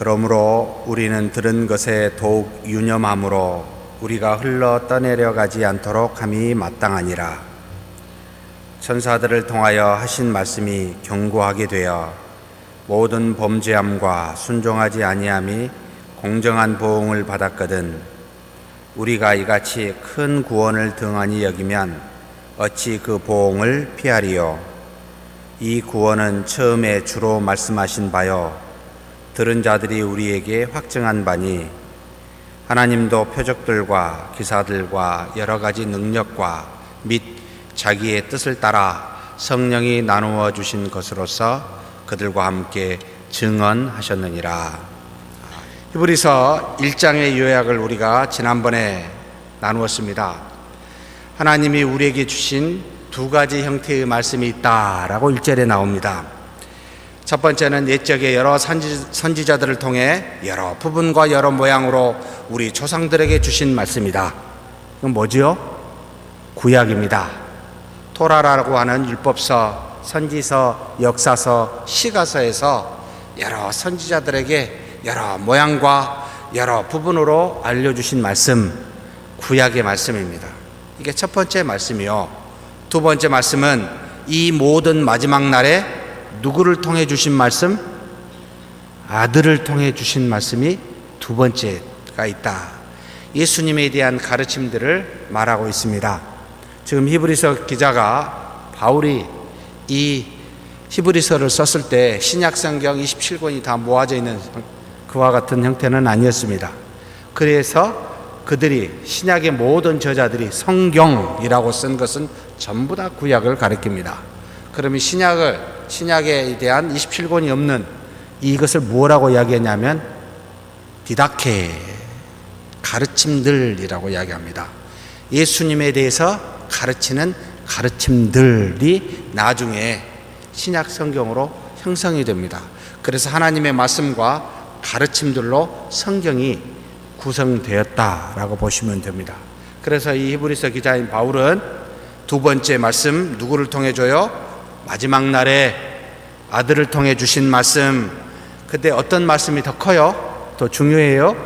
그러므로 우리는 들은 것에 더욱 유념함으로 우리가 흘러 떠내려가지 않도록 함이 마땅하니라. 천사들을 통하여 하신 말씀이 견고하게 되어 모든 범죄함과 순종하지 아니함이 공정한 보응을 받았거든 우리가 이같이 큰 구원을 등한히 여기면 어찌 그 보응을 피하리요. 이 구원은 처음에 주로 말씀하신 바요 들은 자들이 우리에게 확증한 바니 하나님도 표적들과 기사들과 여러 가지 능력과 및 자기의 뜻을 따라 성령이 나누어 주신 것으로서 그들과 함께 증언하셨느니라. 히브리서 1장의 요약을 우리가 지난번에 나누었습니다. 하나님이 우리에게 주신 두 가지 형태의 말씀이 있다라고 1절에 나옵니다. 첫 번째는 옛적의 여러 선지자들을 통해 여러 부분과 여러 모양으로 우리 조상들에게 주신 말씀이다. 이건 뭐지요? 구약입니다. 토라라고 하는 율법서, 선지서, 역사서, 시가서에서 여러 선지자들에게 여러 모양과 여러 부분으로 알려주신 말씀, 구약의 말씀입니다. 이게 첫 번째 말씀이요. 두 번째 말씀은 이 모든 마지막 날에 누구를 통해 주신 말씀? 아들을 통해 주신 말씀이 두 번째가 있다. 예수님에 대한 가르침들을 말하고 있습니다. 지금 히브리서 기자가 바울이 이 히브리서를 썼을 때 신약성경 27권이 다 모아져 있는 그와 같은 형태는 아니었습니다. 그래서 그들이 신약의 모든 저자들이 성경이라고 쓴 것은 전부 다 구약을 가리킵니다. 그러면 신약에 대한 27권이 없는 이것을 뭐라고 이야기했냐면 디다케, 가르침들이라고 이야기합니다. 예수님에 대해서 가르치는 가르침들이 나중에 신약 성경으로 형성이 됩니다. 그래서 하나님의 말씀과 가르침들로 성경이 구성되었다라고 보시면 됩니다. 그래서 이 히브리서 기자인 바울은 두 번째 말씀 누구를 통해 줘요? 마지막 날에 아들을 통해 주신 말씀. 그때 어떤 말씀이 더 커요? 더 중요해요?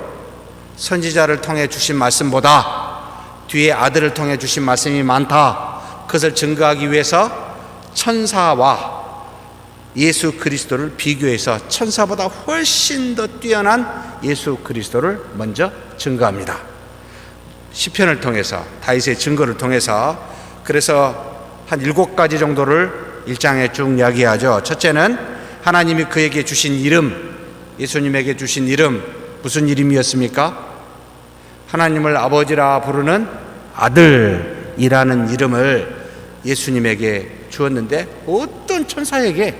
선지자를 통해 주신 말씀보다 뒤에 아들을 통해 주신 말씀이 많다. 그것을 증거하기 위해서 천사와 예수 그리스도를 비교해서 천사보다 훨씬 더 뛰어난 예수 그리스도를 먼저 증거합니다. 시편을 통해서, 다윗의 증거를 통해서. 그래서 한 7가지 정도를 1장에 쭉 이야기하죠. 첫째는 하나님이 그에게 주신 이름, 예수님에게 주신 이름, 무슨 이름이었습니까? 하나님을 아버지라 부르는 아들이라는 이름을 예수님에게 주었는데 어떤 천사에게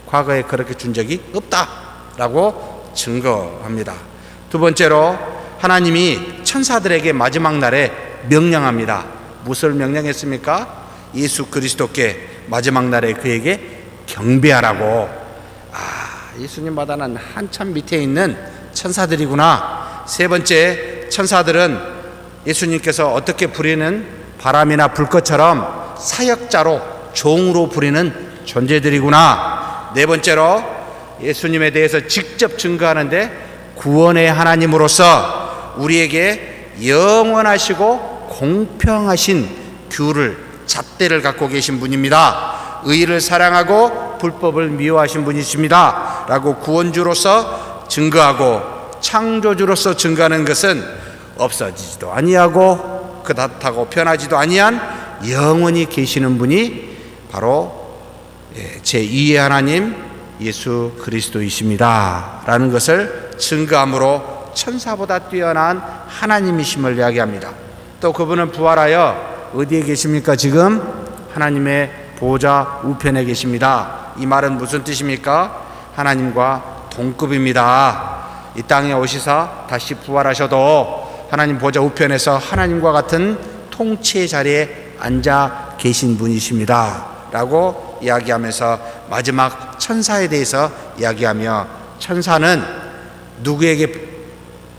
과거에 그렇게 준 적이 없다라고 증거합니다. 두 번째로 하나님이 천사들에게 마지막 날에 명령합니다. 무엇을 명령했습니까? 예수 그리스도께 마지막 날에 그에게 경배하라고. 예수님보다는 한참 밑에 있는 천사들이구나. 세 번째, 천사들은 예수님께서 어떻게 부리는 바람이나 불꽃처럼 사역자로, 종으로 부리는 존재들이구나. 네 번째로 예수님에 대해서 직접 증거하는데 구원의 하나님으로서 우리에게 영원하시고 공평하신 규를, 잣대를 갖고 계신 분입니다. 의를 사랑하고 불법을 미워하신 분이십니다 라고 구원주로서 증거하고 창조주로서 증거하는 것은 없어지지도 아니하고 그렇다고 변하지도 아니한 영원히 계시는 분이 바로 제2의 하나님 예수 그리스도이십니다 라는 것을 증거함으로 천사보다 뛰어난 하나님이심을 이야기합니다. 또 그분은 부활하여 어디에 계십니까? 지금 하나님의 보좌 우편에 계십니다. 이 말은 무슨 뜻입니까? 하나님과 동급입니다. 이 땅에 오시사 다시 부활하셔도 하나님 보좌 우편에서 하나님과 같은 통치의 자리에 앉아 계신 분이십니다 라고 이야기하면서 마지막 천사에 대해서 이야기하며, 천사는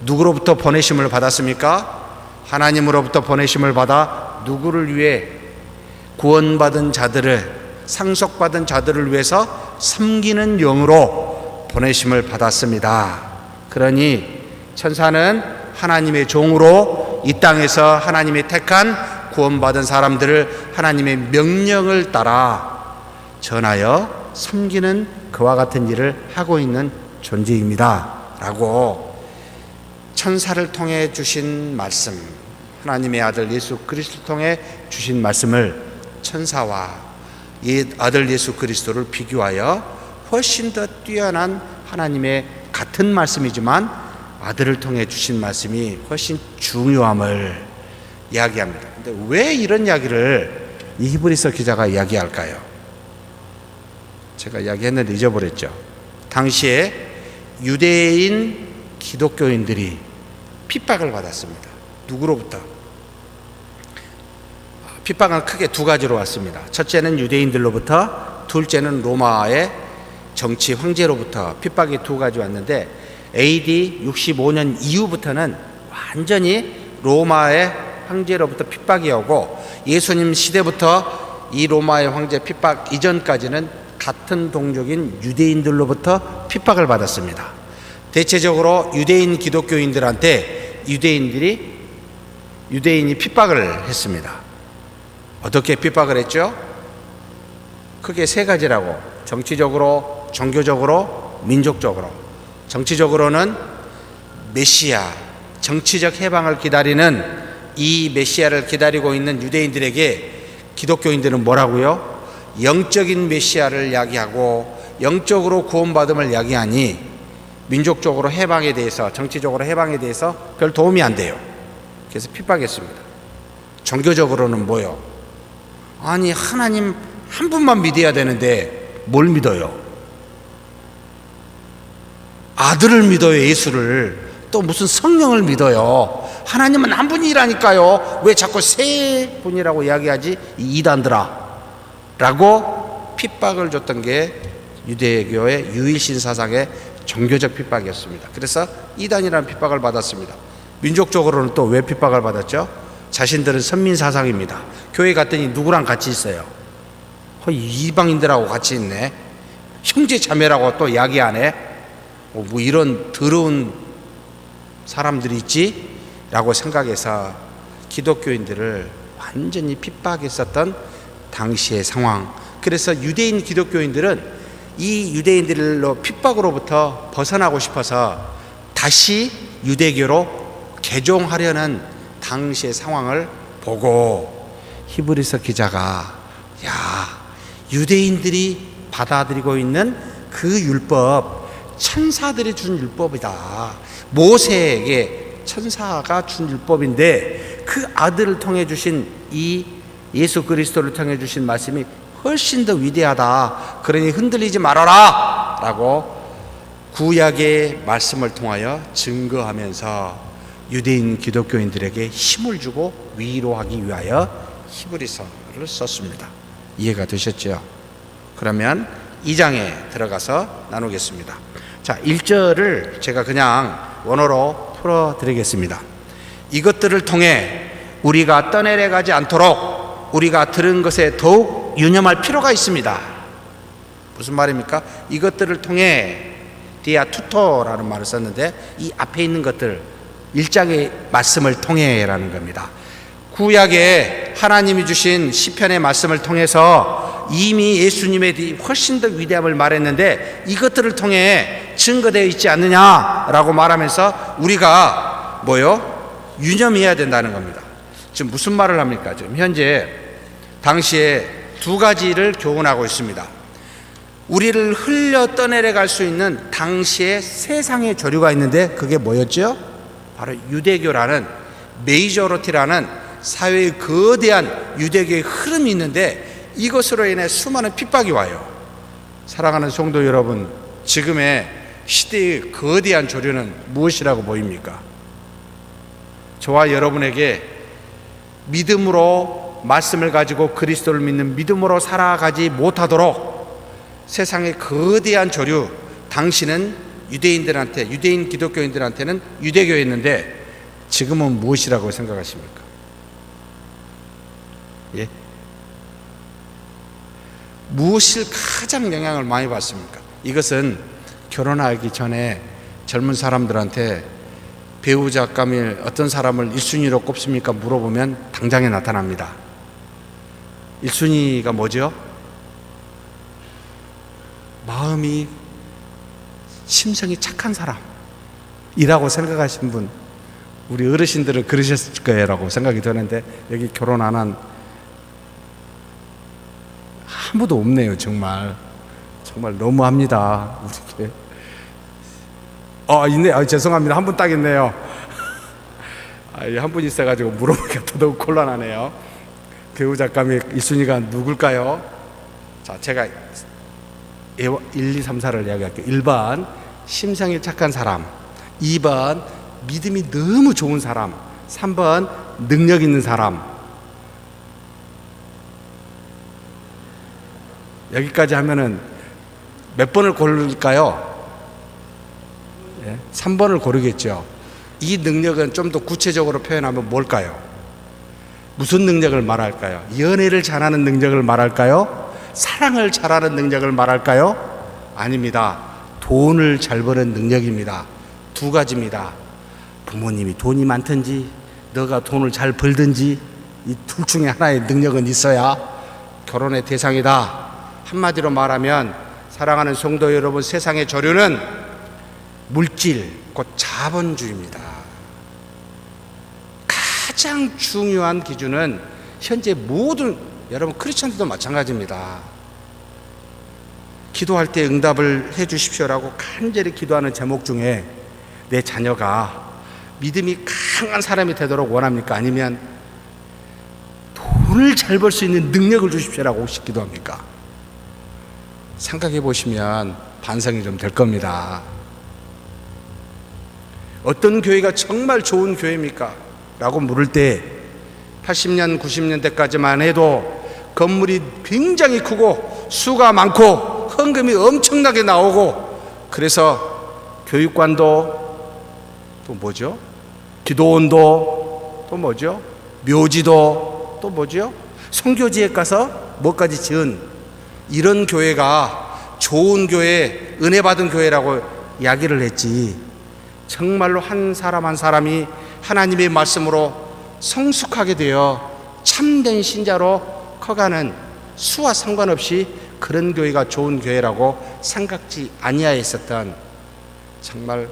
누구로부터 보내심을 받았습니까? 하나님으로부터 보내심을 받아 누구를 위해? 구원받은 자들을, 상속받은 자들을 위해서 섬기는 영으로 보내심을 받았습니다. 그러니 천사는 하나님의 종으로 이 땅에서 하나님의 택한 구원받은 사람들을 하나님의 명령을 따라 전하여 섬기는 그와 같은 일을 하고 있는 존재입니다 라고 천사를 통해 주신 말씀, 하나님의 아들 예수 그리스도를 통해 주신 말씀을 천사와 이 아들 예수 그리스도를 비교하여 훨씬 더 뛰어난 하나님의 같은 말씀이지만 아들을 통해 주신 말씀이 훨씬 중요함을 이야기합니다. 근데 왜 이런 이야기를 이 히브리서 기자가 이야기할까요? 제가 이야기했는데 잊어버렸죠. 당시에 유대인 기독교인들이 핍박을 받았습니다. 누구로부터? 핍박은 크게 두 가지로 왔습니다. 첫째는 유대인들로부터, 둘째는 로마의 정치 황제로부터 핍박이 두 가지 왔는데 AD 65년 이후부터는 완전히 로마의 황제로부터 핍박이 오고 예수님 시대부터 이 로마의 황제 핍박 이전까지는 같은 동족인 유대인들로부터 핍박을 받았습니다. 대체적으로 유대인 기독교인들한테 유대인이 핍박을 했습니다. 어떻게 핍박을 했죠? 크게 세 가지라고. 정치적으로, 종교적으로, 민족적으로. 정치적으로는 메시아, 정치적 해방을 기다리는 이 메시아를 기다리고 있는 유대인들에게 기독교인들은 뭐라고요? 영적인 메시아를 이야기하고 영적으로 구원받음을 이야기하니 민족적으로 해방에 대해서, 정치적으로 해방에 대해서 별 도움이 안 돼요. 그래서 핍박했습니다. 종교적으로는 뭐요? 아니, 하나님 한 분만 믿어야 되는데 뭘 믿어요? 아들을 믿어요, 예수를. 또 무슨 성령을 믿어요. 하나님은 한 분이라니까요. 왜 자꾸 세 분이라고 이야기하지? 이 이단들아 라고 핍박을 줬던 게 유대교의 유일신 사상의 종교적 핍박이었습니다. 그래서 이단이라는 핍박을 받았습니다. 민족적으로는 또 왜 핍박을 받았죠? 자신들은 선민 사상입니다. 교회 갔더니 누구랑 같이 있어요? 이방인들하고 같이 있네. 형제 자매라고 또 이야기 안 해? 뭐 이런 더러운 사람들이 있지? 라고 생각해서 기독교인들을 완전히 핍박했었던 당시의 상황. 그래서 유대인 기독교인들은 이 유대인들로 핍박으로부터 벗어나고 싶어서 다시 유대교로 개종하려는 당시의 상황을 보고 히브리서 기자가 유대인들이 받아들이고 있는 그 율법, 천사들이 준 율법이다. 모세에게 천사가 준 율법인데 그 아들을 통해 주신 이 예수 그리스도를 통해 주신 말씀이 훨씬 더 위대하다. 그러니 흔들리지 말아라 라고 구약의 말씀을 통하여 증거하면서 유대인 기독교인들에게 힘을 주고 위로하기 위하여 히브리서를 썼습니다. 이해가 되셨죠? 그러면 2장에 들어가서 나누겠습니다. 자, 1절을 제가 그냥 원어로 풀어드리겠습니다. 이것들을 통해 우리가 떠내려가지 않도록 우리가 들은 것에 더욱 유념할 필요가 있습니다. 무슨 말입니까? 이것들을 통해 디아 투토라는 말을 썼는데 이 앞에 있는 것들 1장의 말씀을 통해 라는 겁니다. 구약에 하나님이 주신 시편의 말씀을 통해서 이미 예수님에 대해 훨씬 더 위대함을 말했는데 이것들을 통해 증거되어 있지 않느냐라고 말하면서 우리가 유념해야 된다는 겁니다. 지금 무슨 말을 합니까? 지금 현재 당시에 두 가지를 교훈하고 있습니다. 우리를 흘려 떠내려갈 수 있는 당시의 세상의 조류가 있는데 그게 뭐였죠? 바로 유대교라는 메이저리티라는 사회의 거대한 유대교의 흐름이 있는데 이것으로 인해 수많은 핍박이 와요. 사랑하는 성도 여러분, 지금의 시대의 거대한 조류는 무엇이라고 보입니까? 저와 여러분에게 믿음으로 말씀을 가지고 그리스도를 믿는 믿음으로 살아가지 못하도록 세상의 거대한 조류, 당신은 유대인 기독교인들한테는 유대교였는데 지금은 무엇이라고 생각하십니까? 예? 무엇을 가장 영향을 많이 받습니까? 이것은 결혼하기 전에 젊은 사람들한테 배우자감을 어떤 사람을 1순위로 꼽습니까? 물어보면 당장에 나타납니다. 1순위가 뭐죠? 마음이 심성이 착한 사람이라고 생각하신 분, 우리 어르신들은 그러셨을 거라고 생각이 드는데 여기 결혼 안 한 아무도 없네요. 정말 너무합니다. 우리 있네. 죄송합니다. 한 분 딱 있네요. 한 분 있어가지고 물어보기가 더더욱 곤란하네요. 배우자감이 1순위가 누굴까요? 자, 제가 1, 2, 3, 4를 이야기할게요. 1번 심성이 착한 사람, 2번 믿음이 너무 좋은 사람, 3번 능력 있는 사람. 여기까지 하면은 몇 번을 고를까요? 3번을 고르겠죠. 이 능력은 좀 더 구체적으로 표현하면 뭘까요? 무슨 능력을 말할까요? 연애를 잘하는 능력을 말할까요? 사랑을 잘하는 능력을 말할까요? 아닙니다. 돈을 잘 버는 능력입니다. 두 가지입니다. 부모님이 돈이 많든지 너가 돈을 잘 벌든지 이 둘 중에 하나의 능력은 있어야 결혼의 대상이다. 한마디로 말하면 사랑하는 성도 여러분, 세상의 조류는 물질, 곧 자본주의입니다. 가장 중요한 기준은 현재 모든 여러분 크리스천들도 마찬가지입니다. 기도할 때 응답을 해 주십시오라고 간절히 기도하는 제목 중에 내 자녀가 믿음이 강한 사람이 되도록 원합니까? 아니면 돈을 잘 벌 수 있는 능력을 주십시오라고 혹시 기도합니까? 생각해 보시면 반성이 좀 될 겁니다. 어떤 교회가 정말 좋은 교회입니까? 라고 물을 때 80년, 90년대까지만 해도 건물이 굉장히 크고 수가 많고 헌금이 엄청나게 나오고 그래서 교육관도 또 뭐죠? 기도원도 또 뭐죠? 묘지도 또 뭐죠? 선교지에 가서 뭐까지 지은 이런 교회가 좋은 교회, 은혜 받은 교회라고 이야기를 했지, 정말로 한 사람 한 사람이 하나님의 말씀으로 성숙하게 되어 참된 신자로 커가는 수와 상관없이 그런 교회가 좋은 교회라고 생각지 아니하였었던, 정말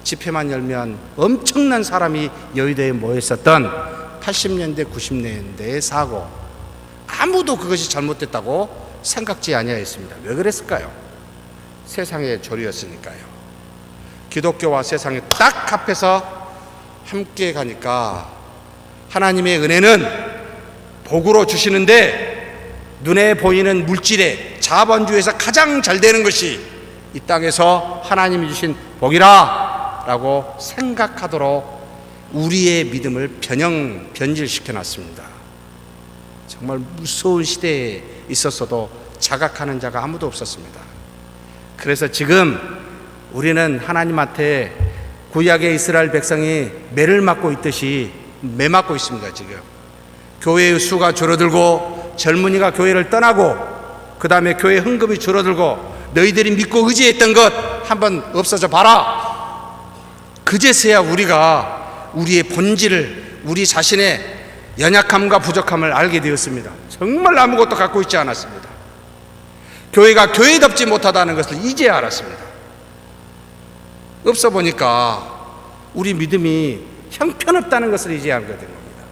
집회만 열면 엄청난 사람이 여의도에 모였었던 80년대 90년대의 사고, 아무도 그것이 잘못됐다고 생각지 아니하였습니다. 왜 그랬을까요? 세상의 조류였으니까요. 기독교와 세상이 딱 합해서 함께 가니까 하나님의 은혜는 복으로 주시는데 눈에 보이는 물질의 자본주의에서 가장 잘 되는 것이 이 땅에서 하나님이 주신 복이라 라고 생각하도록 우리의 믿음을 변질시켜 놨습니다. 정말 무서운 시대에 있었어도 자각하는 자가 아무도 없었습니다. 그래서 지금 우리는 하나님한테 구약의 이스라엘 백성이 매를 맞고 있듯이 매 맞고 있습니다. 지금 교회의 수가 줄어들고 젊은이가 교회를 떠나고 그 다음에 교회 헌금이 줄어들고 너희들이 믿고 의지했던 것 한번 없어져 봐라. 그제서야 우리가 우리의 본질을, 우리 자신의 연약함과 부족함을 알게 되었습니다. 정말 아무것도 갖고 있지 않았습니다. 교회가 교회답지 못하다는 것을 이제야 알았습니다. 없어 보니까 우리 믿음이 형편없다는 것을 이제 알게 된 겁니다.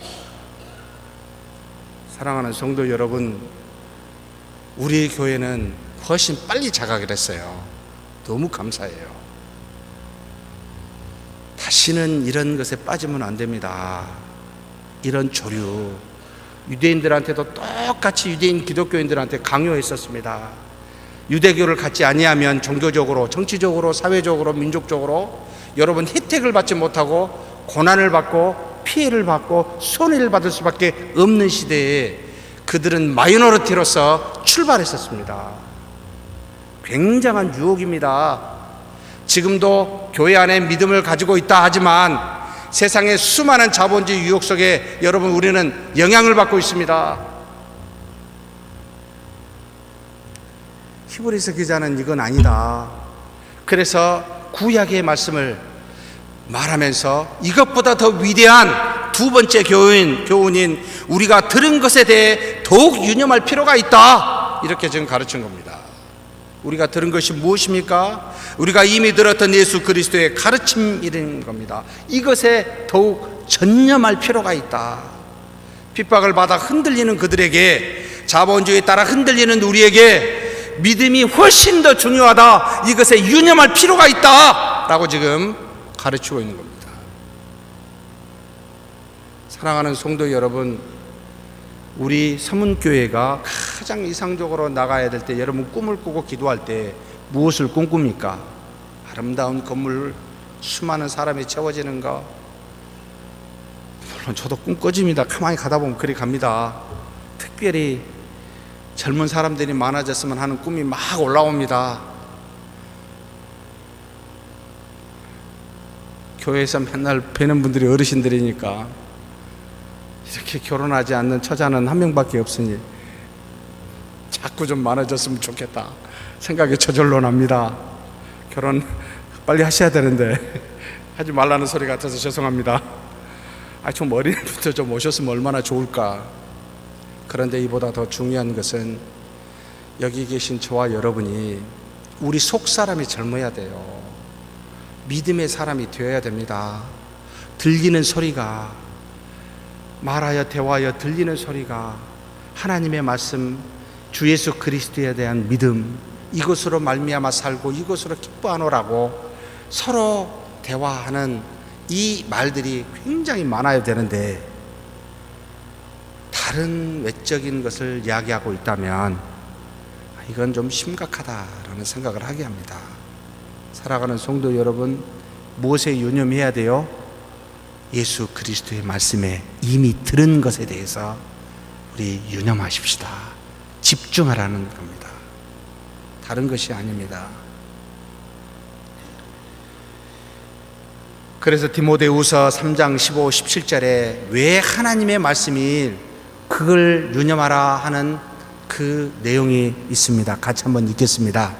사랑하는 성도 여러분, 우리 교회는 훨씬 빨리 자각을 했어요. 너무 감사해요. 다시는 이런 것에 빠지면 안 됩니다. 이런 조류, 유대인들한테도 똑같이 유대인 기독교인들한테 강요했었습니다. 유대교를 갖지 아니하면 종교적으로, 정치적으로, 사회적으로, 민족적으로 여러분 혜택을 받지 못하고 고난을 받고 피해를 받고 손해를 받을 수밖에 없는 시대에 그들은 마이너리티로서 출발했었습니다. 굉장한 유혹입니다. 지금도 교회 안에 믿음을 가지고 있다 하지만 세상의 수많은 자본주의 유혹 속에 여러분 우리는 영향을 받고 있습니다. 히브리서 기자는 이건 아니다. 그래서 구약의 말씀을 말하면서 이것보다 더 위대한 두 번째 교훈인 우리가 들은 것에 대해 더욱 유념할 필요가 있다, 이렇게 지금 가르친 겁니다. 우리가 들은 것이 무엇입니까? 우리가 이미 들었던 예수 그리스도의 가르침이라는 겁니다. 이것에 더욱 전념할 필요가 있다. 핍박을 받아 흔들리는 그들에게, 자본주의에 따라 흔들리는 우리에게 믿음이 훨씬 더 중요하다, 이것에 유념할 필요가 있다 라고 지금 가르치고 있는 겁니다. 사랑하는 성도 여러분, 우리 서문교회가 가장 이상적으로 나가야 될 때, 여러분 꿈을 꾸고 기도할 때 무엇을 꿈꿉니까? 아름다운 건물, 수많은 사람이 채워지는 거. 물론 저도 꿈 꿔집니다. 가만히 가다 보면 그리 갑니다. 특별히 젊은 사람들이 많아졌으면 하는 꿈이 막 올라옵니다. 교회에서 맨날 뵈는 분들이 어르신들이니까 이렇게 결혼하지 않는 처자는 한 명밖에 없으니 자꾸 좀 많아졌으면 좋겠다 생각이 저절로 납니다. 결혼 빨리 하셔야 되는데 하지 말라는 소리 같아서 죄송합니다. 좀 어린애부터 좀 오셨으면 얼마나 좋을까. 그런데 이보다 더 중요한 것은 여기 계신 저와 여러분이 우리 속 사람이 젊어야 돼요. 믿음의 사람이 되어야 됩니다. 들리는 소리가, 말하여 대화하여 들리는 소리가 하나님의 말씀, 주 예수 그리스도에 대한 믿음, 이것으로 말미암아 살고 이것으로 기뻐하노라고 서로 대화하는 이 말들이 굉장히 많아야 되는데, 다른 외적인 것을 이야기하고 있다면 이건 좀 심각하다라는 생각을 하게 합니다. 살아가는 성도 여러분, 무엇에 유념해야 돼요? 예수 그리스도의 말씀에 이미 들은 것에 대해서 우리 유념하십시다. 집중하라는 겁니다. 다른 것이 아닙니다. 그래서 디모데후서 3장 15, 17절에 왜 하나님의 말씀이 그걸 유념하라 하는 그 내용이 있습니다. 같이 한번 읽겠습니다.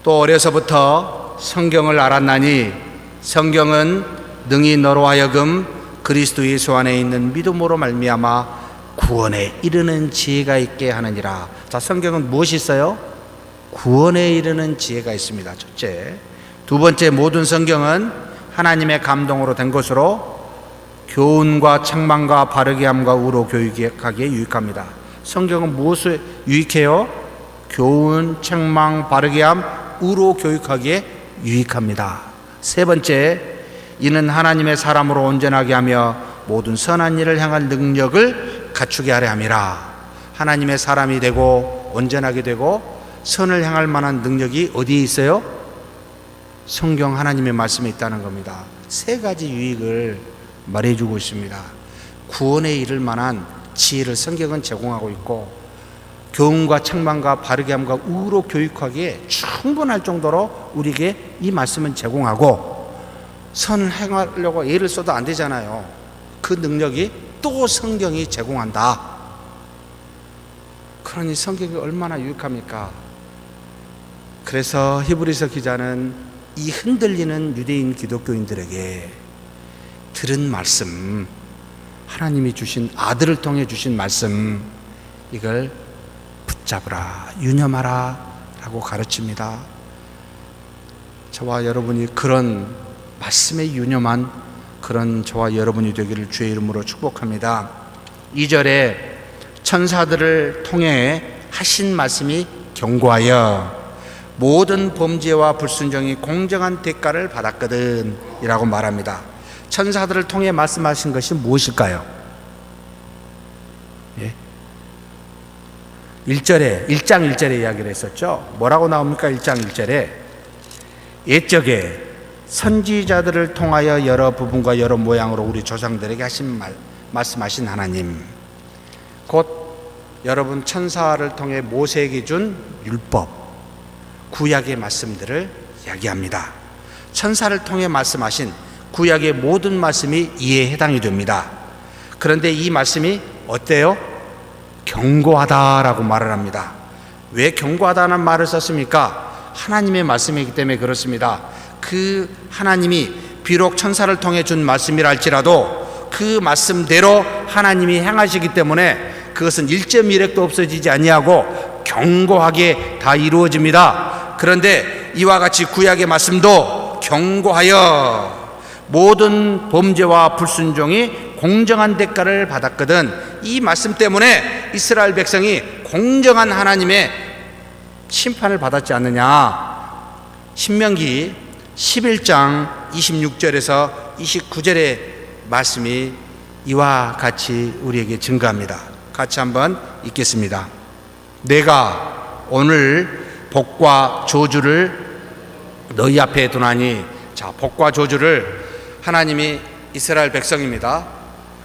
또 어려서부터 성경을 알았나니 성경은 능히 너로 하여금 그리스도 예수 안에 있는 믿음으로 말미암아 구원에 이르는 지혜가 있게 하느니라. 자, 성경은 무엇이 있어요? 구원에 이르는 지혜가 있습니다. 첫째. 두 번째, 모든 성경은 하나님의 감동으로 된 것으로 교훈과 책망과 바르게 함과 우로 교육하기에 유익합니다. 성경은 무엇을 유익해요? 교훈, 책망, 바르게 함, 우로 교육하기에 유익합니다. 세 번째, 이는 하나님의 사람으로 온전하게 하며 모든 선한 일을 향한 능력을 갖추게 하려 함이라. 하나님의 사람이 되고 온전하게 되고 선을 향할 만한 능력이 어디에 있어요? 성경 하나님의 말씀에 있다는 겁니다. 세 가지 유익을 말해주고 있습니다. 구원에 이를 만한 지혜를 성경은 제공하고 있고, 교훈과 책망과 바르게 함과 우로 교육하기에 충분할 정도로 우리에게 이 말씀은 제공하고, 선을 행하려고 애를 써도 안 되잖아요. 그 능력이 또 성경이 제공한다. 그러니 성경이 얼마나 유익합니까? 그래서 히브리서 기자는 이 흔들리는 유대인 기독교인들에게 들은 말씀, 하나님이 주신 아들을 통해 주신 말씀, 이걸 붙잡으라, 유념하라 라고 가르칩니다. 저와 여러분이 그런 말씀에 유념한 그런 저와 여러분이 되기를 주의 이름으로 축복합니다. 2절에 천사들을 통해 하신 말씀이 경고하여 모든 범죄와 불순종이 공정한 대가를 받았거든 이라고 말합니다. 천사들을 통해 말씀하신 것이 무엇일까요? 1장 1절에 이야기를 했었죠. 뭐라고 나옵니까? 1장 1절에 옛적에 선지자들을 통하여 여러 부분과 여러 모양으로 우리 조상들에게 하신 말씀하신 하나님, 곧 여러분 천사를 통해 모세에게 준 율법, 구약의 말씀들을 이야기합니다. 천사를 통해 말씀하신 구약의 모든 말씀이 이에 해당이 됩니다. 그런데 이 말씀이 어때요? 경고하다라고 말을 합니다. 왜 경고하다는 말을 썼습니까? 하나님의 말씀이기 때문에 그렇습니다. 그 하나님이 비록 천사를 통해 준 말씀이라 할지라도 그 말씀대로 하나님이 행하시기 때문에 그것은 1.1핵도 없어지지 아니하고 견고하게 다 이루어집니다. 그런데 이와 같이 구약의 말씀도 견고하여 모든 범죄와 불순종이 공정한 대가를 받았거든. 이 말씀 때문에 이스라엘 백성이 공정한 하나님의 심판을 받았지 않느냐. 신명기 11장 26절에서 29절의 말씀이 이와 같이 우리에게 증거합니다. 같이 한번 읽겠습니다. 내가 오늘 복과 저주를 너희 앞에 두나니. 자, 복과 저주를 하나님이 이스라엘 백성입니다.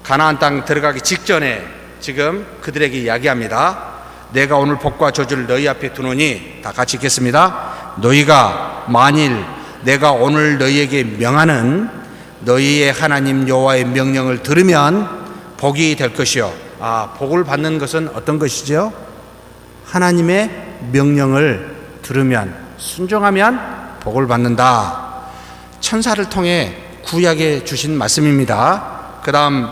가나안 땅 들어가기 직전에 지금 그들에게 이야기합니다. 내가 오늘 복과 저주를 너희 앞에 두노니. 다 같이 읽겠습니다. 너희가 만일 내가 오늘 너희에게 명하는 너희의 하나님 여호와의 명령을 들으면 복이 될 것이요. 복을 받는 것은 어떤 것이죠? 하나님의 명령을 들으면, 순종하면 복을 받는다. 천사를 통해 구약에 주신 말씀입니다. 그 다음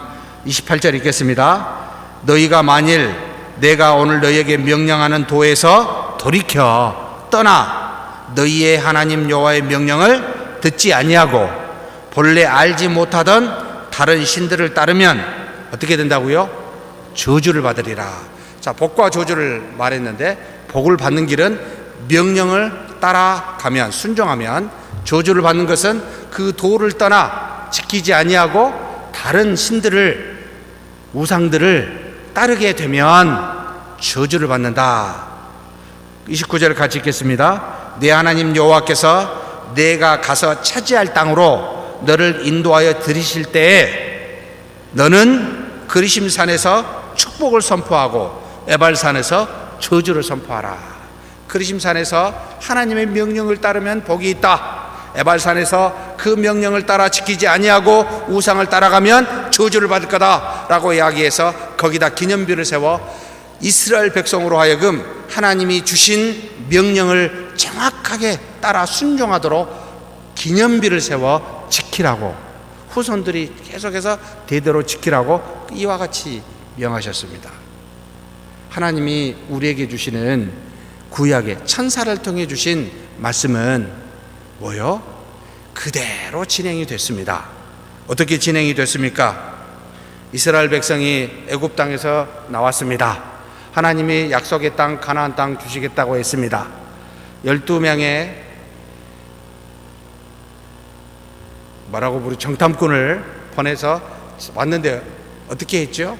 28절 읽겠습니다. 너희가 만일 내가 오늘 너희에게 명령하는 도에서 돌이켜 떠나 너희의 하나님 여호와의 명령을 듣지 아니하고 본래 알지 못하던 다른 신들을 따르면 어떻게 된다고요? 저주를 받으리라. 자, 복과 저주를 말했는데 복을 받는 길은 명령을 따라가면, 순종하면, 저주를 받는 것은 그 도를 떠나 지키지 아니하고 다른 신들을, 우상들을 따르게 되면 저주를 받는다. 29절을 같이 읽겠습니다. 내 하나님 여호와께서 내가 가서 차지할 땅으로 너를 인도하여 들이실 때에 너는 그리심산에서 축복을 선포하고 에발산에서 저주를 선포하라. 그리심산에서 하나님의 명령을 따르면 복이 있다. 에발산에서 그 명령을 따라 지키지 아니하고 우상을 따라가면 저주를 받을 거다라고 이야기해서 거기다 기념비를 세워 이스라엘 백성으로 하여금 하나님이 주신 명령을 정확하게 따라 순종하도록 기념비를 세워 지키라고, 후손들이 계속해서 대대로 지키라고 이와 같이 명하셨습니다. 하나님이 우리에게 주시는 구약의 천사를 통해 주신 말씀은 뭐요? 그대로 진행이 됐습니다. 어떻게 진행이 됐습니까? 이스라엘 백성이 애굽 땅에서 나왔습니다. 하나님이 약속의 땅 가나안 땅 주시겠다고 했습니다. 12명의 뭐라고 부르 정탐꾼을 보내서 왔는데 어떻게 했죠?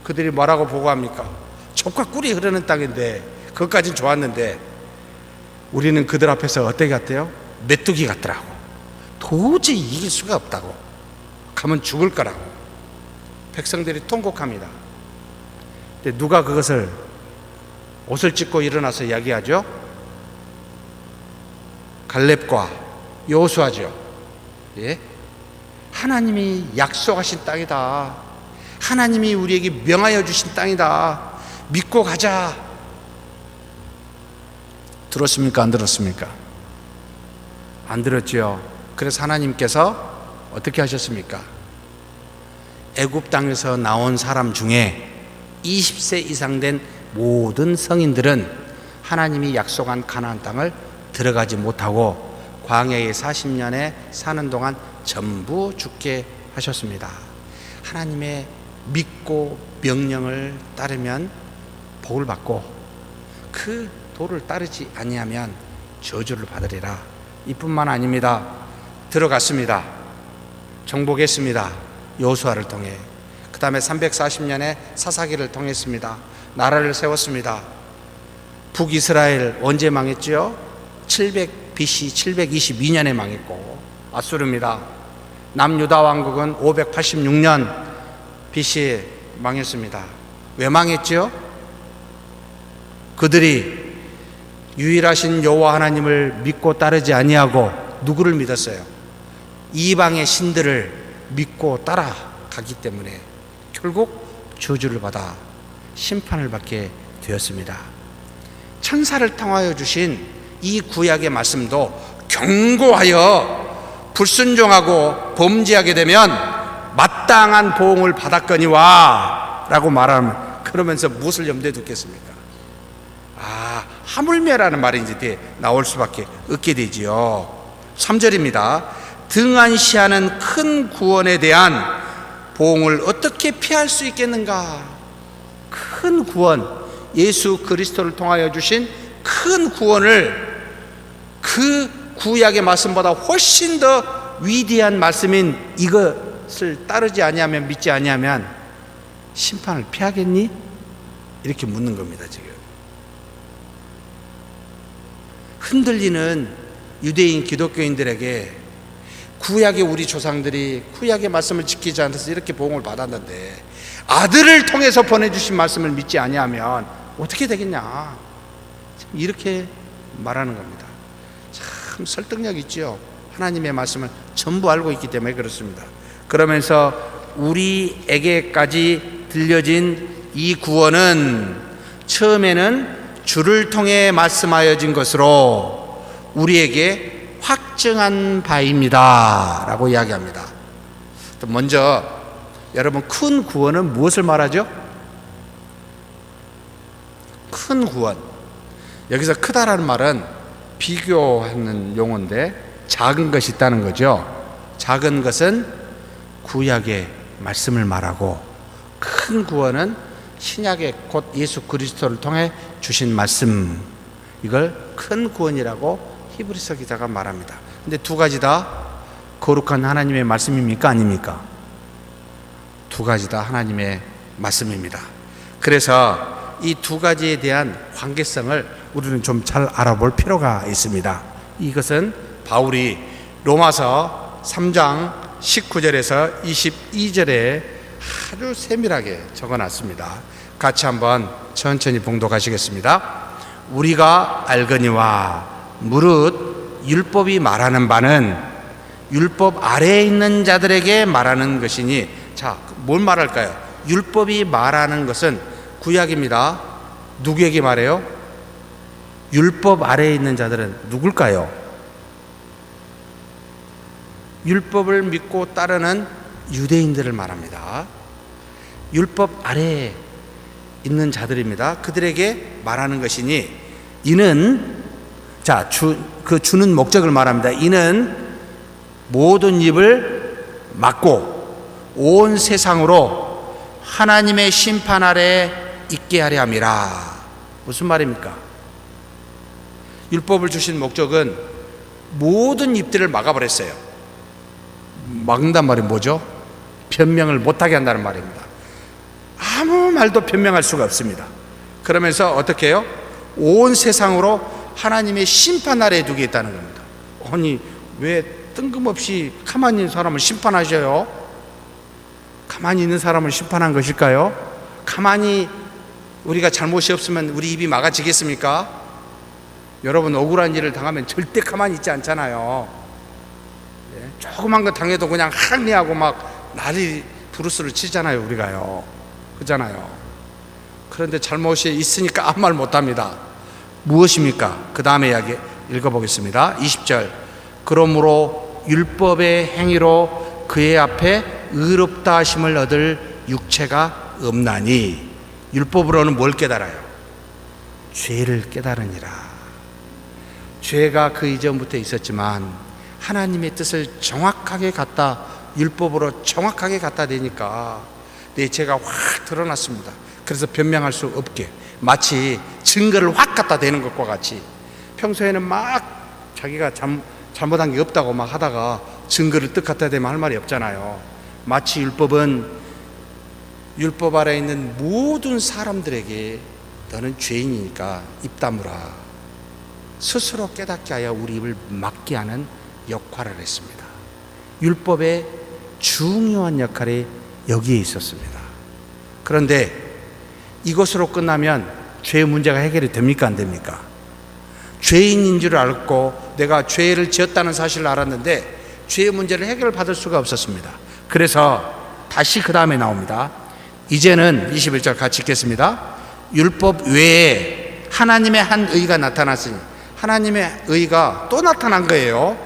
그들이 뭐라고 보고합니까? 젖과 꿀이 흐르는 땅인데, 그것까진 좋았는데 우리는 그들 앞에서 어떻게 같대요? 메뚜기 같더라고. 도저히 이길 수가 없다고, 가면 죽을 거라고 백성들이 통곡합니다. 근데 누가 그것을 옷을 찢고 일어나서 이야기하죠? 갈렙과 여호수아죠. 예? 하나님이 약속하신 땅이다. 하나님이 우리에게 명하여 주신 땅이다. 믿고 가자. 들었습니까? 안 들었습니까? 안 들었죠. 그래서 하나님께서 어떻게 하셨습니까? 애굽 땅에서 나온 사람 중에 20세 이상 된 모든 성인들은 하나님이 약속한 가나안 땅을 들어가지 못하고 광야에 40년에 사는 동안 전부 죽게 하셨습니다. 하나님의 믿고 명령을 따르면 복을 받고 그 도를 따르지 아니하면 저주를 받으리라. 이뿐만 아닙니다. 들어갔습니다. 정복했습니다. 여호수아를 통해. 그 다음에 340년에 사사기를 통했습니다. 나라를 세웠습니다. 북이스라엘 언제 망했죠? 700 BC 722년에 망했고 아수르입니다. 남유다 왕국은 586년 BC에 망했습니다. 왜 망했죠? 그들이 유일하신 여호와 하나님을 믿고 따르지 아니하고 누구를 믿었어요? 이방의 신들을 믿고 따라가기 때문에 결국 저주를 받아 심판을 받게 되었습니다. 천사를 통하여 주신 이 구약의 말씀도 경고하여 불순종하고 범죄하게 되면 마땅한 보응을 받았거니와 라고 말하면, 그러면서 무엇을 염두에 두겠습니까? 하물며라는 말이 이제 나올 수밖에 없게 되지요. 3절입니다. 등한시하는 큰 구원에 대한 보응을 어떻게 피할 수 있겠는가? 큰 구원, 예수 그리스도를 통하여 주신 큰 구원을, 그 구약의 말씀보다 훨씬 더 위대한 말씀인 이것을 따르지 아니하면, 믿지 아니하면 심판을 피하겠니? 이렇게 묻는 겁니다. 지금 흔들리는 유대인 기독교인들에게 구약의 우리 조상들이 구약의 말씀을 지키지 않아서 이렇게 보응을 받았는데 아들을 통해서 보내주신 말씀을 믿지 아니하면 어떻게 되겠냐, 이렇게 말하는 겁니다. 참 설득력 있죠. 하나님의 말씀을 전부 알고 있기 때문에 그렇습니다. 그러면서 우리에게까지 들려진 이 구원은 처음에는 주를 통해 말씀하여진 것으로 우리에게 확증한 바입니다 라고 이야기합니다. 먼저 여러분, 큰 구원은 무엇을 말하죠? 큰 구원, 여기서 크다라는 말은 비교하는 용어인데 작은 것이 있다는 거죠. 작은 것은 구약의 말씀을 말하고, 큰 구원은 신약의 곧 예수 그리스도를 통해 주신 말씀, 이걸 큰 구원이라고 히브리서 기자가 말합니다. 근데 두 가지 다 거룩한 하나님의 말씀입니까? 아닙니까? 두 가지 다 하나님의 말씀입니다. 그래서 이 두 가지에 대한 관계성을 우리는 좀 잘 알아볼 필요가 있습니다. 이것은 바울이 로마서 3장 19절에서 22절에 아주 세밀하게 적어놨습니다. 같이 한번 천천히 봉독하시겠습니다. 우리가 알거니와 무릇 율법이 말하는 바는 율법 아래에 있는 자들에게 말하는 것이니, 자, 뭘 말할까요? 율법이 말하는 것은 구약입니다. 누구에게 말해요? 율법 아래에 있는 자들은 누굴까요? 율법을 믿고 따르는 유대인들을 말합니다. 율법 아래에 있는 자들입니다. 그들에게 말하는 것이니, 이는, 자, 주는 목적을 말합니다. 이는 모든 입을 막고 온 세상으로 하나님의 심판 아래 있게 하려 함이라. 무슨 말입니까? 율법을 주신 목적은 모든 입들을 막아버렸어요. 막는단 말이 뭐죠? 변명을 못하게 한다는 말입니다. 아무 말도 변명할 수가 없습니다. 그러면서 어떻게 해요? 온 세상으로 하나님의 심판 아래에 두게 있다는 겁니다. 아니, 왜 뜬금없이 가만히 있는 사람을 심판하셔요? 가만히 있는 사람을 심판한 것일까요? 가만히 우리가 잘못이 없으면 우리 입이 막아지겠습니까? 여러분, 억울한 일을 당하면 절대 가만히 있지 않잖아요. 조그만 거 당해도 그냥 항의하고 막 난리 부르스를 치잖아요, 우리가요. 그잖아요. 그런데 잘못이 있으니까 아무 말 못합니다. 무엇입니까? 그 다음에 이야기 읽어보겠습니다. 20절. 그러므로 율법의 행위로 그의 앞에 의롭다 하심을 얻을 육체가 없나니, 율법으로는 뭘 깨달아요? 죄를 깨달으니라. 죄가 그 이전부터 있었지만 하나님의 뜻을 정확하게 갖다, 율법으로 정확하게 갖다 대니까 내 죄가 확 드러났습니다. 그래서 변명할 수 없게, 마치 증거를 확 갖다 대는 것과 같이, 평소에는 막 자기가 잘못한 게 없다고 막 하다가 증거를 뜩 갖다 대면 할 말이 없잖아요. 마치 율법은 율법 아래에 있는 모든 사람들에게 너는 죄인이니까 입 다물어, 스스로 깨닫게 하여 우리 입을 막게 하는 역할을 했습니다. 율법의 중요한 역할이 여기에 있었습니다. 그런데 이것으로 끝나면 죄의 문제가 해결이 됩니까? 안 됩니까? 죄인인 줄 알고 내가 죄를 지었다는 사실을 알았는데 죄의 문제를 해결받을 수가 없었습니다. 그래서 다시 그 다음에 나옵니다. 이제는 21절 같이 읽겠습니다. 율법 외에 하나님의 한 의가 나타났으니, 하나님의 의가 또 나타난 거예요.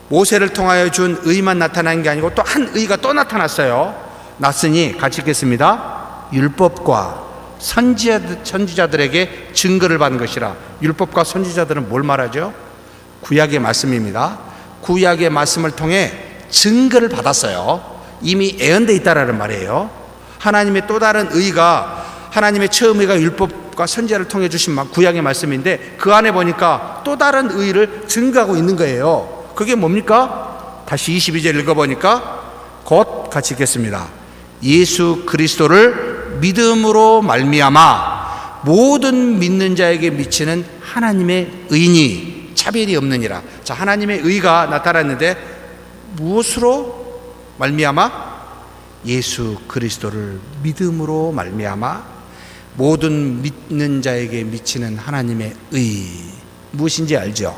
모세를 통하여 준 의만 나타난 게 아니고 또 한 의가 또 나타났어요. 났으니 같이 읽겠습니다. 율법과 선지자들에게 증거를 받은 것이라. 율법과 선지자들은 뭘 말하죠? 구약의 말씀입니다. 구약의 말씀을 통해 증거를 받았어요. 이미 예언되어 있다라는 말이에요. 하나님의 또 다른 의가, 하나님의 처음 의가 율법과 선지자를 통해 주신 구약의 말씀인데 그 안에 보니까 또 다른 의를 증거하고 있는 거예요. 그게 뭡니까? 다시 22절 읽어보니까 곧 같이 읽겠습니다. 예수 그리스도를 믿음으로 말미암아 모든 믿는 자에게 미치는 하나님의 의니 차별이 없느니라. 자, 하나님의 의가 나타났는데 무엇으로 말미암아? 예수 그리스도를 믿음으로 말미암아 모든 믿는 자에게 미치는 하나님의 의. 무엇인지 알죠?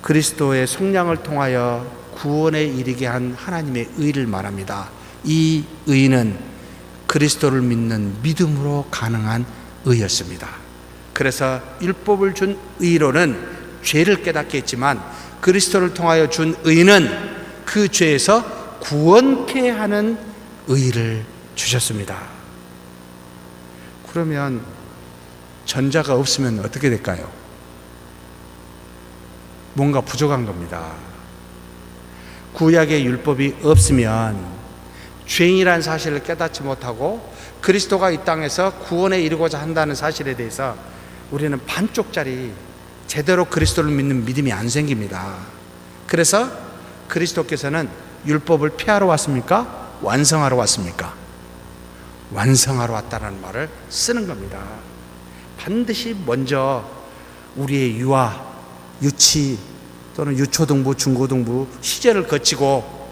그리스도의 속량을 통하여 구원에 이르게 한 하나님의 의를 말합니다. 이 의는 그리스도를 믿는 믿음으로 가능한 의였습니다. 그래서 율법을 준 의로는 죄를 깨닫게 했지만 그리스도를 통하여 준 의는 그 죄에서 구원케 하는 의를 주셨습니다. 그러면 전자가 없으면 어떻게 될까요? 뭔가 부족한 겁니다. 구약의 율법이 없으면 죄인이라는 사실을 깨닫지 못하고 그리스도가 이 땅에서 구원에 이르고자 한다는 사실에 대해서 우리는 반쪽짜리 제대로 그리스도를 믿는 믿음이 안 생깁니다. 그래서 그리스도께서는 율법을 폐하러 왔습니까? 완성하러 왔습니까? 완성하러 왔다는 말을 쓰는 겁니다. 반드시 먼저 우리의 유아, 유치 또는 유초등부, 중고등부 시절을 거치고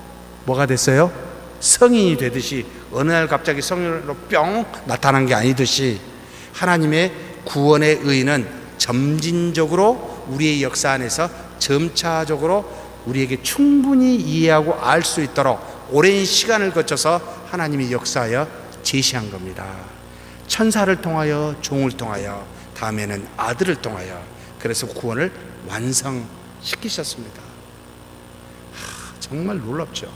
뭐가 됐어요? 성인이 되듯이 어느 날 갑자기 성인으로 뿅 나타난 게 아니듯이 하나님의 구원의 의는 점진적으로 우리의 역사 안에서 점차적으로 우리에게 충분히 이해하고 알 수 있도록 오랜 시간을 거쳐서 하나님이 역사하여 제시한 겁니다. 천사를 통하여, 종을 통하여, 다음에는 아들을 통하여, 그래서 구원을 완성시키셨습니다. 정말 놀랍죠.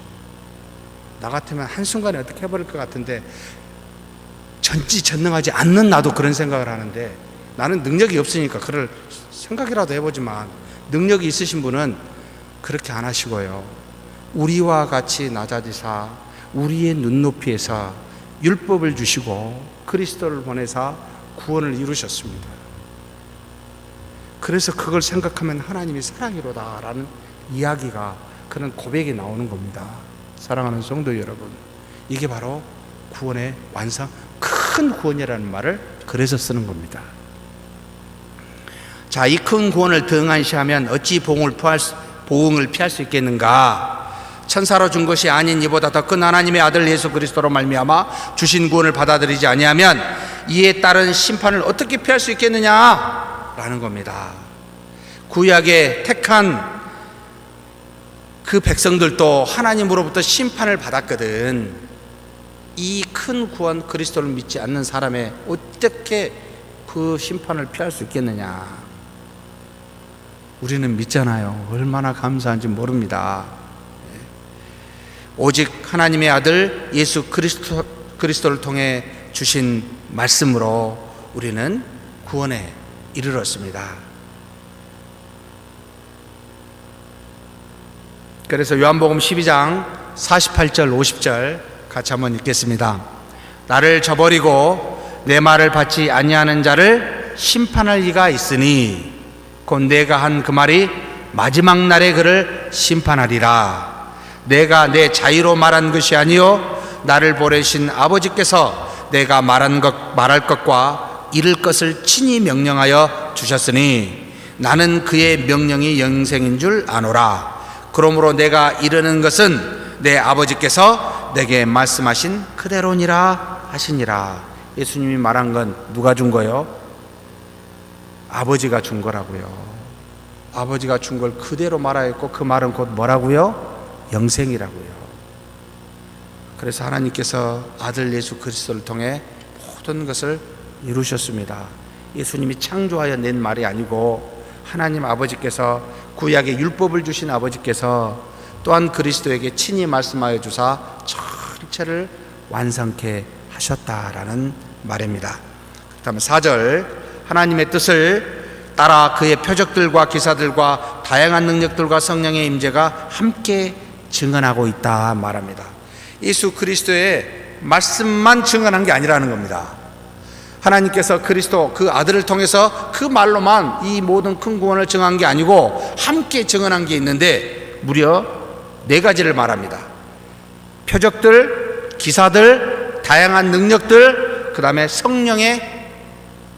나 같으면 한순간에 어떻게 해버릴 것 같은데 전지전능하지 않는 나도 그런 생각을 하는데, 나는 능력이 없으니까 그럴 생각이라도 해보지만 능력이 있으신 분은 그렇게 안 하시고요, 우리와 같이 낮아지사 우리의 눈높이에서 율법을 주시고 그리스도를 보내사 구원을 이루셨습니다. 그래서 그걸 생각하면 하나님이 사랑이로다라는 이야기가, 그런 고백이 나오는 겁니다. 사랑하는 성도 여러분, 이게 바로 구원의 완성, 큰 구원이라는 말을 그래서 쓰는 겁니다. 자, 이 큰 구원을 등한시하면 어찌 보응을 피할 수 있겠는가? 천사로 준 것이 아닌 이보다 더 큰 하나님의 아들 예수 그리스도로 말미암아 주신 구원을 받아들이지 아니하면 이에 따른 심판을 어떻게 피할 수 있겠느냐라는 겁니다. 구약에 택한 그 백성들도 하나님으로부터 심판을 받았거든. 이 큰 구원 그리스도를 믿지 않는 사람의 어떻게 그 심판을 피할 수 있겠느냐? 우리는 믿잖아요. 얼마나 감사한지 모릅니다. 오직 하나님의 아들 예수 그리스도를 통해 주신 말씀으로 우리는 구원에 이르렀습니다. 그래서 요한복음 12장 48절 50절 같이 한번 읽겠습니다. 나를 저버리고 내 말을 받지 아니하는 자를 심판할 이가 있으니 곧 내가 한 그 말이 마지막 날에 그를 심판하리라. 내가 내 자유로 말한 것이 아니요 나를 보내신 아버지께서 내가 말할 것과 이룰 것을 친히 명령하여 주셨으니 나는 그의 명령이 영생인 줄 아노라. 그러므로 내가 이르는 것은 내 아버지께서 내게 말씀하신 그대로니라 하시니라. 예수님이 말한 건 누가 준 거요? 아버지가 준 거라고요. 아버지가 준 걸 그대로 말하였고 그 말은 곧 뭐라고요? 영생이라고요. 그래서 하나님께서 아들 예수 그리스도를 통해 모든 것을 이루셨습니다. 예수님이 창조하여 낸 말이 아니고 하나님 아버지께서 구약의 율법을 주신 아버지께서 또한 그리스도에게 친히 말씀하여 주사 전체를 완성케 하셨다라는 말입니다. 그다음에 4절, 하나님의 뜻을 따라 그의 표적들과 기사들과 다양한 능력들과 성령의 임재가 함께 증언하고 있다 말합니다. 예수 그리스도의 말씀만 증언한 게 아니라는 겁니다. 하나님께서 그리스도 그 아들을 통해서 그 말로만 이 모든 큰 구원을 증언한 게 아니고 함께 증언한 게 있는데 무려 4가지를 말합니다. 표적들, 기사들, 다양한 능력들, 그 다음에 성령의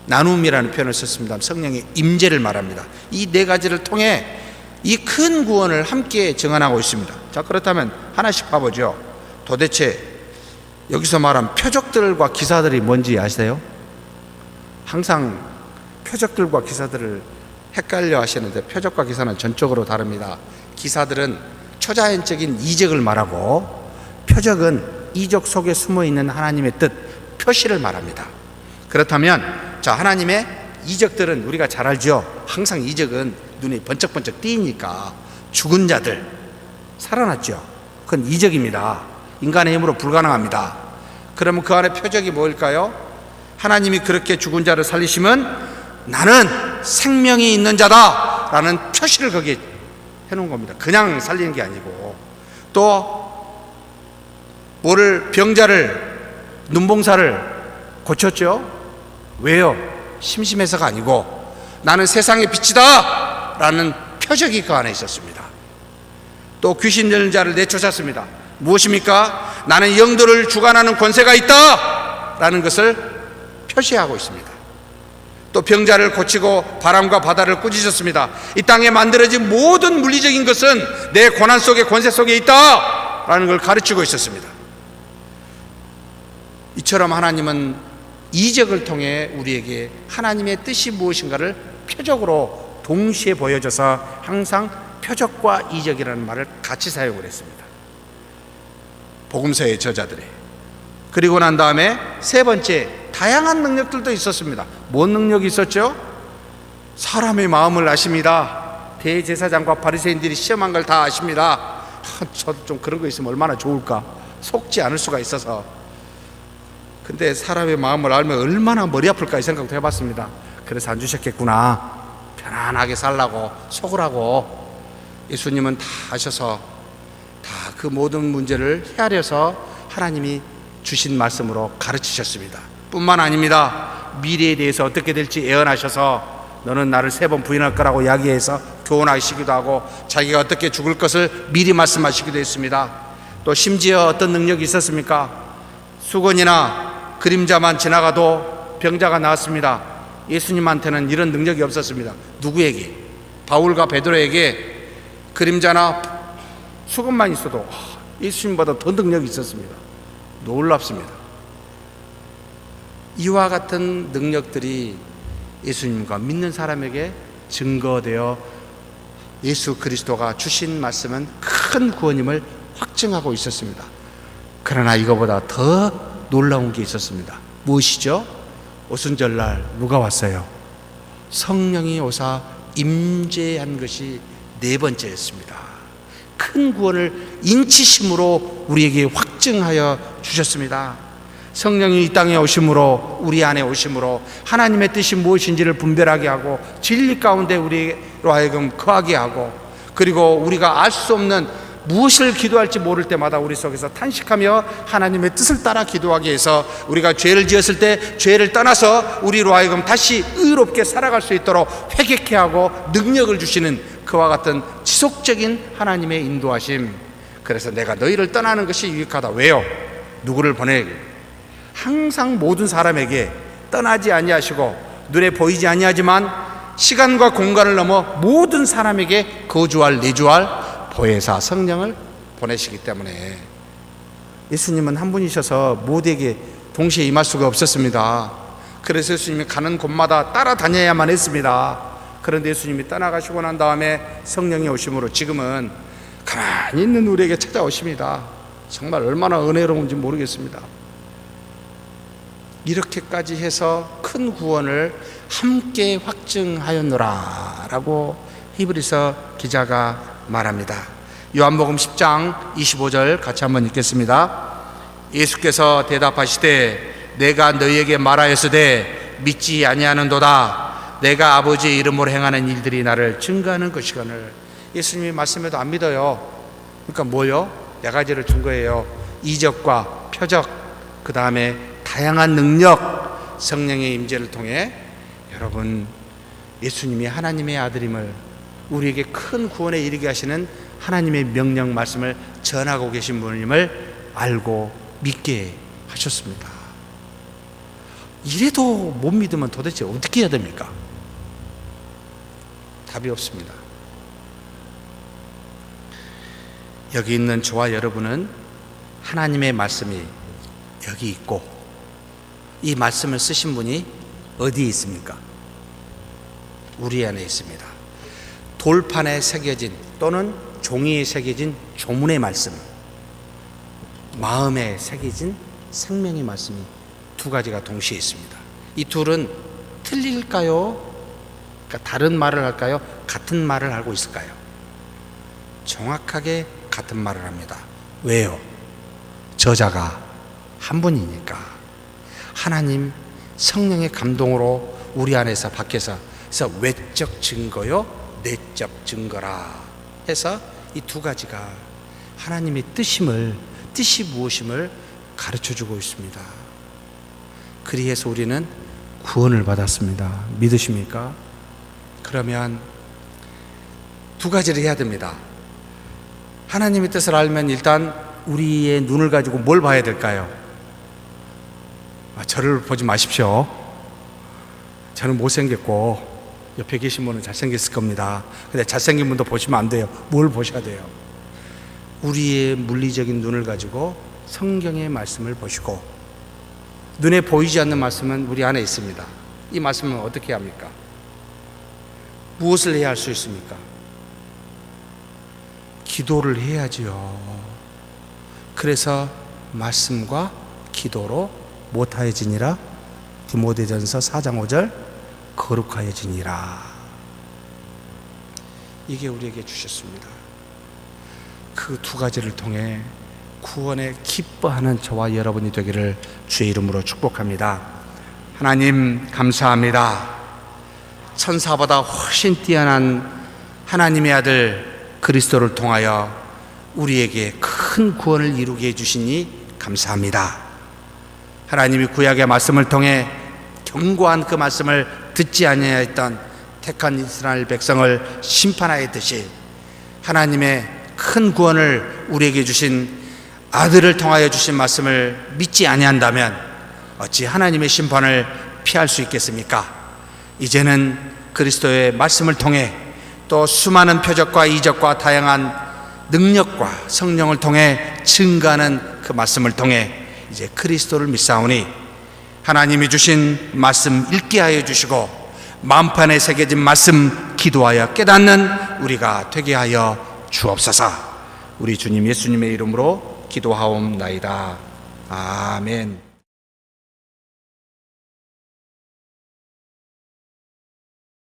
나눔이라는 표현을 썼습니다. 성령의 임재를 말합니다. 이 4가지를 통해 이 큰 구원을 함께 증언하고 있습니다. 자, 그렇다면 하나씩 봐보죠. 도대체 여기서 말한 표적들과 기사들이 뭔지 아세요? 항상 표적들과 기사들을 헷갈려 하시는데 표적과 기사는 전적으로 다릅니다. 기사들은 초자연적인 이적을 말하고 표적은 이적 속에 숨어있는 하나님의 뜻, 표시를 말합니다. 그렇다면 자, 하나님의 이적들은 우리가 잘 알죠. 항상 이적은 눈에 번쩍번쩍 띄니까 죽은 자들 살아났죠. 그건 이적입니다. 인간의 힘으로 불가능합니다. 그러면 그 안에 표적이 뭘까요? 하나님이 그렇게 죽은 자를 살리시면 나는 생명이 있는 자다 라는 표시를 거기에 해놓은 겁니다. 그냥 살리는 게 아니고, 또 병자를, 눈봉사를 고쳤죠. 왜요? 심심해서가 아니고 나는 세상의 빛이다 라는 표적이 그 안에 있었습니다. 또 귀신 들린 자를 내쫓았습니다. 무엇입니까? 나는 영들을 주관하는 권세가 있다 라는 것을 표시하고 있습니다. 또 병자를 고치고 바람과 바다를 꾸짖었습니다. 이 땅에 만들어진 모든 물리적인 것은 내 권한 속에, 권세 속에 있다 라는 걸 가르치고 있었습니다. 이처럼 하나님은 이적을 통해 우리에게 하나님의 뜻이 무엇인가를 표적으로 동시에 보여줘서 항상 표적과 이적이라는 말을 같이 사용을 했습니다. 복음서의 저자들이. 그리고 난 다음에 3번째, 다양한 능력들도 있었습니다. 뭔 능력이 있었죠? 사람의 마음을 아십니다. 대제사장과 바리새인들이 시험한 걸 다 아십니다. 저도 좀 그런 거 있으면 얼마나 좋을까. 속지 않을 수가 있어서. 근데 사람의 마음을 알면 얼마나 머리 아플까 이 생각도 해봤습니다. 그래서 안 주셨겠구나. 편안하게 살라고, 속으라고. 예수님은 다 아셔서 다 그 모든 문제를 헤아려서 하나님이 주신 말씀으로 가르치셨습니다. 뿐만 아닙니다. 미래에 대해서 어떻게 될지 예언하셔서 너는 나를 3번 부인할 거라고 이야기해서 교훈하시기도 하고, 자기가 어떻게 죽을 것을 미리 말씀하시기도 했습니다. 또 심지어 어떤 능력이 있었습니까? 수건이나 그림자만 지나가도 병자가 나왔습니다. 예수님한테는 이런 능력이 없었습니다. 누구에게? 바울과 베드로에게 그림자나 수건만 있어도 예수님보다 더 능력이 있었습니다. 놀랍습니다. 이와 같은 능력들이 예수님과 믿는 사람에게 증거되어 예수 그리스도가 주신 말씀은 큰 구원임을 확증하고 있었습니다. 그러나 이거보다 더 놀라운 게 있었습니다. 무엇이죠? 오순절날 누가 왔어요? 성령이 오사 임재한 것이 4번째였습니다. 큰 구원을 인치심으로 우리에게 확증하여 주셨습니다. 성령이 이 땅에 오심으로, 우리 안에 오심으로 하나님의 뜻이 무엇인지를 분별하게 하고 진리 가운데 우리로 하여금 거하게 하고, 그리고 우리가 알 수 없는 무엇을 기도할지 모를 때마다 우리 속에서 탄식하며 하나님의 뜻을 따라 기도하게 해서 우리가 죄를 지었을 때 죄를 떠나서 우리로 하여금 다시 의롭게 살아갈 수 있도록 회개케 하고 능력을 주시는 그와 같은 지속적인 하나님의 인도하심. 그래서 내가 너희를 떠나는 것이 유익하다. 왜요? 누구를 보내게? 항상 모든 사람에게 떠나지 아니하시고 눈에 보이지 아니하지만 시간과 공간을 넘어 모든 사람에게 거주할, 내주할 보혜사 성령을 보내시기 때문에 예수님은 한 분이셔서 모두에게 동시에 임할 수가 없었습니다. 그래서 예수님이 가는 곳마다 따라다녀야만 했습니다. 그런데 예수님이 떠나가시고 난 다음에 성령이 오심으로 지금은 가만히 있는 우리에게 찾아오십니다. 정말 얼마나 은혜로운지 모르겠습니다. 이렇게까지 해서 큰 구원을 함께 확증하였노라 라고 히브리서 기자가 말합니다. 요한복음 10장 25절 같이 한번 읽겠습니다. 예수께서 대답하시되 내가 너희에게 말하였으되 믿지 아니하는도다. 내가 아버지의 이름으로 행하는 일들이 나를 증거하는 것이거늘. 예수님이 말씀해도 안 믿어요. 그러니까 뭐요? 네 가지를 준 거예요. 이적과 표적, 그 다음에 다양한 능력, 성령의 임재를 통해 여러분 예수님이 하나님의 아들임을, 우리에게 큰 구원에 이르게 하시는 하나님의 명령 말씀을 전하고 계신 분임을 알고 믿게 하셨습니다. 이래도 못 믿으면 도대체 어떻게 해야 됩니까? 답이 없습니다. 여기 있는 저와 여러분은 하나님의 말씀이 여기 있고, 이 말씀을 쓰신 분이 어디에 있습니까? 우리 안에 있습니다. 돌판에 새겨진 또는 종이에 새겨진 조문의 말씀, 마음에 새겨진 생명의 말씀이 두 가지가 동시에 있습니다. 이 둘은 틀릴까요? 그러니까 다른 말을 할까요? 같은 말을 하고 있을까요? 정확하게 같은 말을 합니다. 왜요? 저자가 한 분이니까. 하나님 성령의 감동으로 우리 안에서 밖에서, 그래서 외적 증거요 내적 증거라 해서 이 두 가지가 하나님의 뜻이 무엇임을 가르쳐주고 있습니다. 그리해서 우리는 구원을 받았습니다. 믿으십니까? 그러면 두 가지를 해야 됩니다. 하나님의 뜻을 알면 일단 우리의 눈을 가지고 뭘 봐야 될까요? 저를 보지 마십시오. 저는 못생겼고 옆에 계신 분은 잘생겼을 겁니다. 근데 잘생긴 분도 보시면 안 돼요. 뭘 보셔야 돼요? 우리의 물리적인 눈을 가지고 성경의 말씀을 보시고, 눈에 보이지 않는 말씀은 우리 안에 있습니다. 이 말씀은 어떻게 합니까? 무엇을 해야 할 수 있습니까? 기도를 해야지요. 그래서 말씀과 기도로 못하여지니라. 디모데전서 4장 5절 거룩하여지니라. 이게 우리에게 주셨습니다. 그 두 가지를 통해 구원에 기뻐하는 저와 여러분이 되기를 주의 이름으로 축복합니다. 하나님 감사합니다. 천사보다 훨씬 뛰어난 하나님의 아들 그리스도를 통하여 우리에게 큰 구원을 이루게 해주시니 감사합니다. 하나님이 구약의 말씀을 통해 견고한 그 말씀을 듣지 아니하였던 택한 이스라엘 백성을 심판하였듯이 하나님의 큰 구원을 우리에게 주신 아들을 통하여 주신 말씀을 믿지 아니한다면 어찌 하나님의 심판을 피할 수 있겠습니까? 이제는 그리스도의 말씀을 통해 또 수많은 표적과 이적과 다양한 능력과 성령을 통해 증거하는 그 말씀을 통해 이제 그리스도를 믿사오니 하나님이 주신 말씀 읽게 하여 주시고 마음판에 새겨진 말씀 기도하여 깨닫는 우리가 되게 하여 주옵소서. 우리 주님 예수님의 이름으로 기도하옵나이다. 아멘.